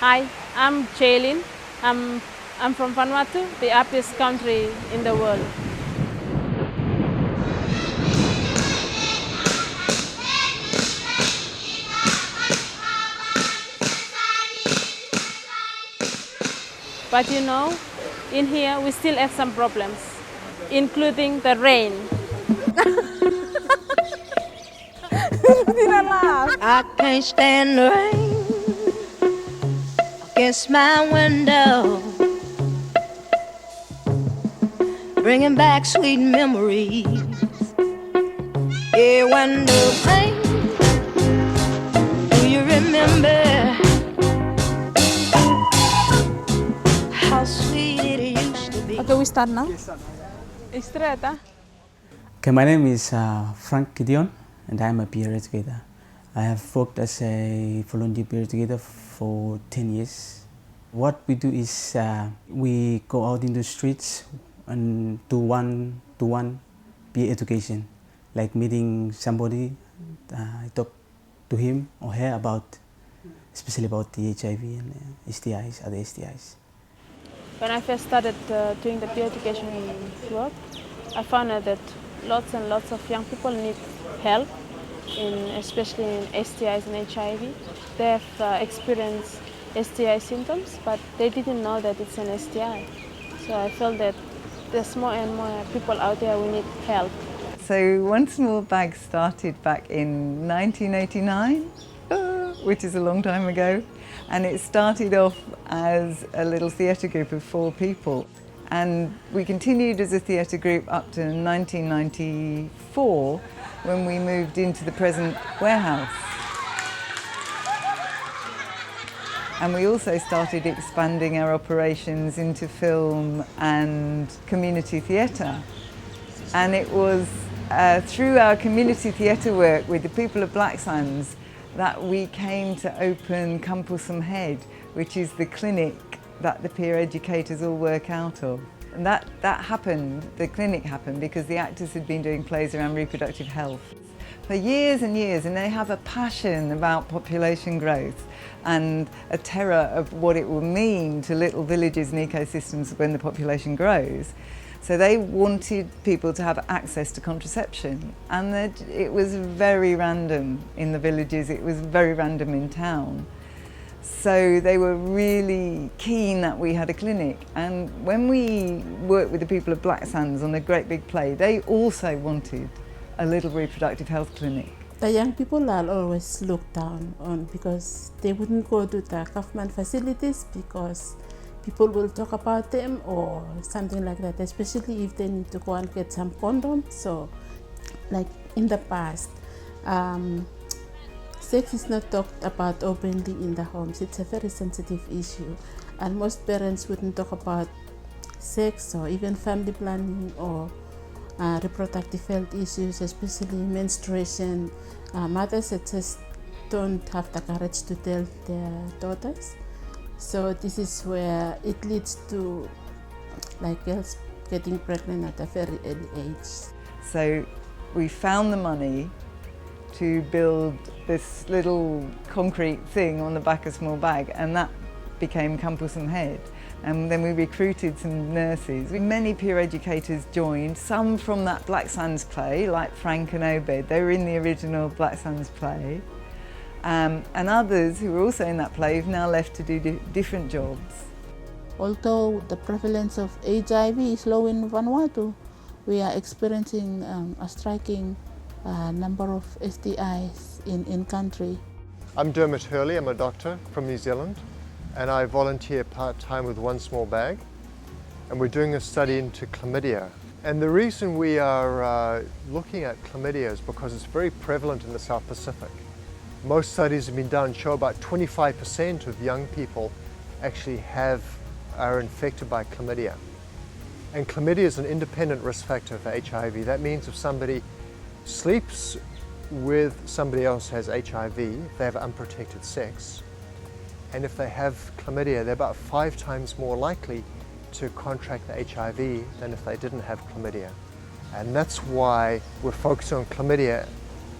Hi, I'm Jaylin. I'm from Vanuatu, the happiest country in the world. But you know, in here we still have some problems, including the rain. I can't stand the rain against my window, bringing back sweet memories. Yeah, when the rain, do you remember how sweet it used to be? Okay, we start now. Straight, huh? Okay, my name is Frank Gideon, and I'm a peer educator. I have worked as a volunteer peer educator for 10 years. What we do is we go out in the streets and do one-to-one peer education, like meeting somebody, talk to him or her about, especially about the HIV and STIs, other STIs. When I first started doing the peer education work, I found out that lots and lots of young people need help, especially in STIs and HIV. They have experienced STI symptoms, but they didn't know that it's an STI. So I felt that there's more and more people out there who need help. So Wan Smol Bag started back in 1989, which is a long time ago. And it started off as a little theatre group of 4 people. And we continued as a theatre group up to 1994 when we moved into the present warehouse. And we also started expanding our operations into film and community theatre. And it was through our community theatre work with the people of Black Sands that we came to open Kampusum Head, which is the clinic that the peer educators all work out of. And that happened, the clinic happened, because the actors had been doing plays around reproductive health for years and years, and they have a passion about population growth and a terror of what it will mean to little villages and ecosystems when the population grows. So they wanted people to have access to contraception, and it was very random in the villages, it was very random in town. So they were really keen that we had a clinic, and when we worked with the people of Black Sands on a great big play, they also wanted a little reproductive health clinic. The young people are always looked down on because they wouldn't go to the government facilities because people will talk about them or something like that, especially if they need to go and get some condoms. So, like in the past, sex is not talked about openly in the homes. It's a very sensitive issue, and most parents wouldn't talk about sex or even family planning or reproductive health issues, especially menstruation. Mothers just don't have the courage to tell their daughters. So this is where it leads to like girls getting pregnant at a very early age. So we found the money to build this little concrete thing on the back of Smol Bag, and that became Kampusum Head. And then we recruited some nurses. Many peer educators joined, some from that Black Sands play, like Frank and Obed. They were in the original Black Sands play. And others who were also in that play have now left to do different jobs. Although the prevalence of HIV is low in Vanuatu, we are experiencing a striking number of STIs in country. I'm Dermot Hurley, I'm a doctor from New Zealand, and I volunteer part-time with Wan Smol Bag, and we're doing a study into chlamydia. And the reason we are looking at chlamydia is because it's very prevalent in the South Pacific. Most studies have been done show about 25% of young people actually are infected by chlamydia. And chlamydia is an independent risk factor for HIV. That means if somebody sleeps with somebody else who has HIV, they have unprotected sex. And if they have chlamydia, they're about 5 times more likely to contract the HIV than if they didn't have chlamydia. And that's why we're focusing on chlamydia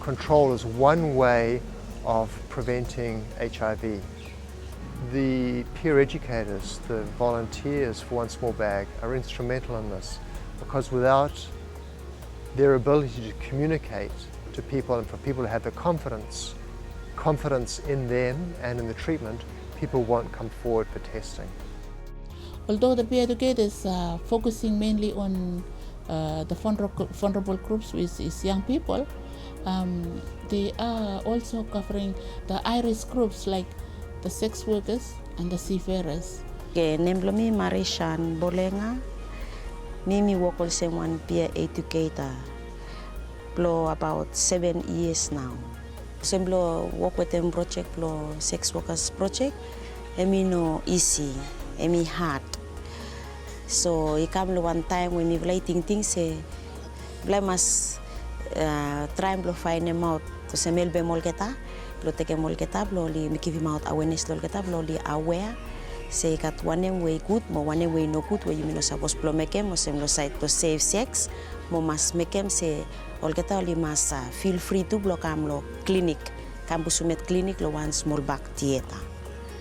control as one way of preventing HIV. The peer educators, the volunteers for Wan Smol Bag are instrumental in this, because without their ability to communicate to people and for people to have the confidence in them and in the treatment, people won't come forward for testing. Although the peer educators are focusing mainly on the vulnerable groups, which is young people, they are also covering the high-risk groups like the sex workers and the seafarers. Nemblomi Marishan Bolenga, Mimi work also one peer educator, for about 7 years now. Semblo work with them project, for sex workers project, emi no easy, emi hard. So it come one time when you writing things, say, I must try and find them out. To say melbe molketa. Lo take molketa lo li give him out awareness lo keta lo li aware say kat one way good mo one way no good way you mean suppose plo make mo sem lo side to save sex mo mas make say ol keta li mas feel free to block am lo clinic campus met clinic lo Wan Smol Bag theater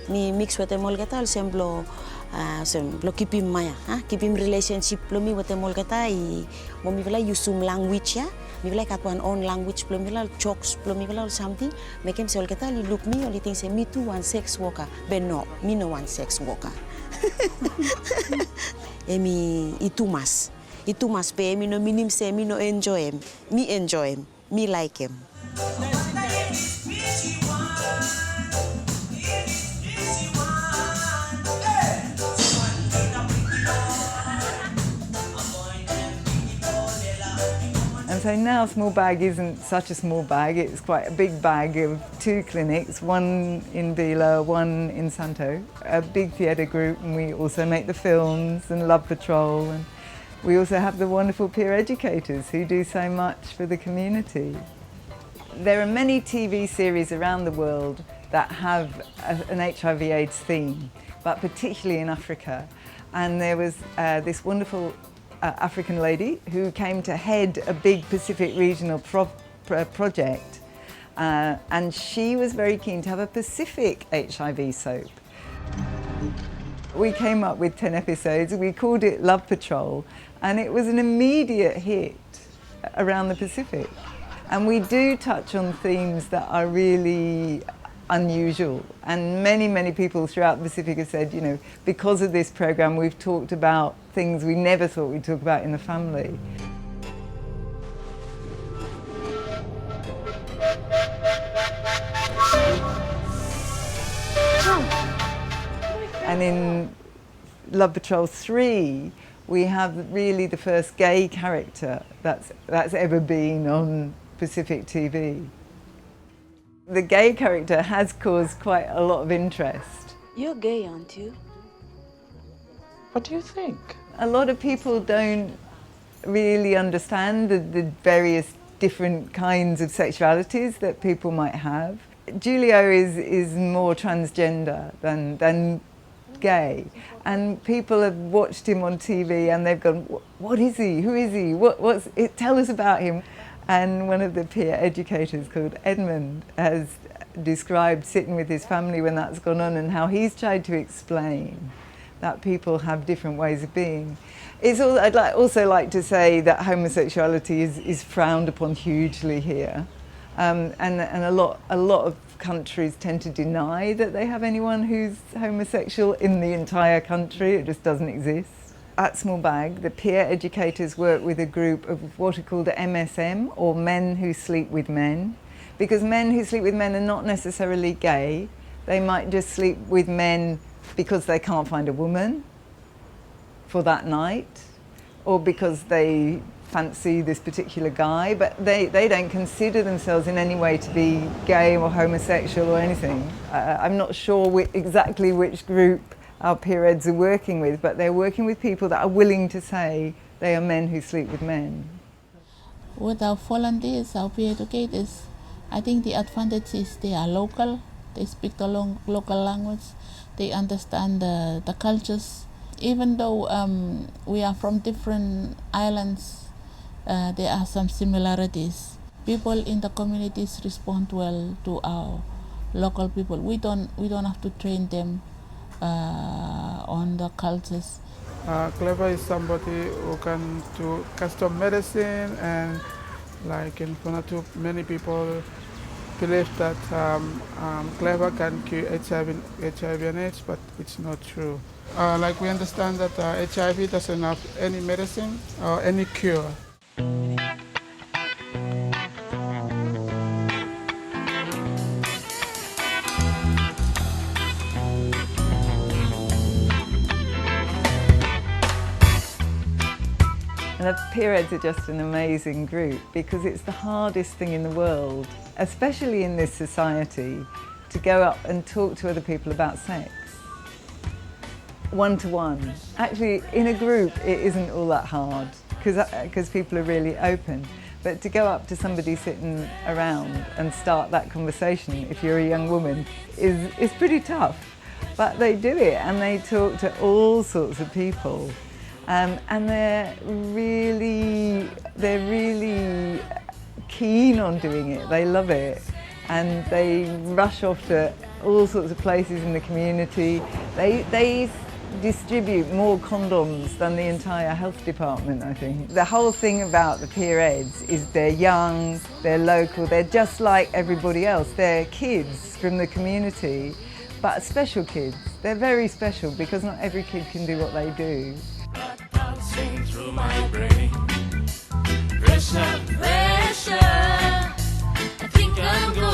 mi mix with mol keta sem lo keep him maya keep him relationship lo mi with mol keta I mo mi vela use language ya mi like at one own language plum milal jokes plum milal something make him say olketa li look me only think say me too one sex worker but no me no one sex worker emi itu mas pe mi no minim say me no enjoy him me like him. And so now Small Bag isn't such a small bag, it's quite a big bag of 2 clinics, one in Vila, one in Santo, a big theatre group, and we also make the films and Love Patrol, and we also have the wonderful peer educators who do so much for the community. There are many TV series around the world that have an HIV/AIDS theme, but particularly in Africa, and there was this wonderful African lady who came to head a big Pacific regional project, and she was very keen to have a Pacific HIV soap. We came up with 10 episodes, we called it Love Patrol, and it was an immediate hit around the Pacific. And we do touch on themes that are really unusual, and many people throughout the Pacific have said, you know, because of this program we've talked about things we never thought we'd talk about in the family. And in Love Patrol 3 we have really the first gay character that's ever been on Pacific TV. The gay character has caused quite a lot of interest. You're gay, aren't you? What do you think? A lot of people don't really understand the various different kinds of sexualities that people might have. Julio is more transgender than gay, and people have watched him on TV and they've gone, what is he? Who is he? What's it? Tell us about him. And one of the peer educators called Edmund has described sitting with his family when that's gone on and how he's tried to explain that people have different ways of being. I'd also like to say that homosexuality is frowned upon hugely here, and a lot of countries tend to deny that they have anyone who's homosexual in the entire country. It just doesn't exist. At Small Bag, the peer educators work with a group of what are called MSM, or men who sleep with men, because men who sleep with men are not necessarily gay. They might just sleep with men because they can't find a woman for that night, or because they fancy this particular guy, but they don't consider themselves in any way to be gay or homosexual or anything. I'm not sure exactly which group our peer eds are working with, but they're working with people that are willing to say they are men who sleep with men. With our volunteers, our peer educators, I think the advantage is they are local, they speak the local language, they understand the cultures. Even though we are from different islands, there are some similarities. People in the communities respond well to our local people. We don't have to train them on the cultures. Clever is somebody who can do custom medicine, and like in Vanuatu, many people believe that clever can cure HIV and AIDS, but it's not true. Like we understand that HIV doesn't have any medicine or any cure. And the Peerheads are just an amazing group because it's the hardest thing in the world, especially in this society, to go up and talk to other people about sex. One-to-one. Actually, in a group, it isn't all that hard because people are really open. But to go up to somebody sitting around and start that conversation, if you're a young woman, is pretty tough. But they do it, and they talk to all sorts of people. And they're really keen on doing it. They love it, and they rush off to all sorts of places in the community. They distribute more condoms than the entire health department, I think. The whole thing about the Peerheads is they're young, they're local, they're just like everybody else. They're kids from the community, but special kids. They're very special because not every kid can do what they do. Pulsing through my brain. Pressure, pressure. I think I'm going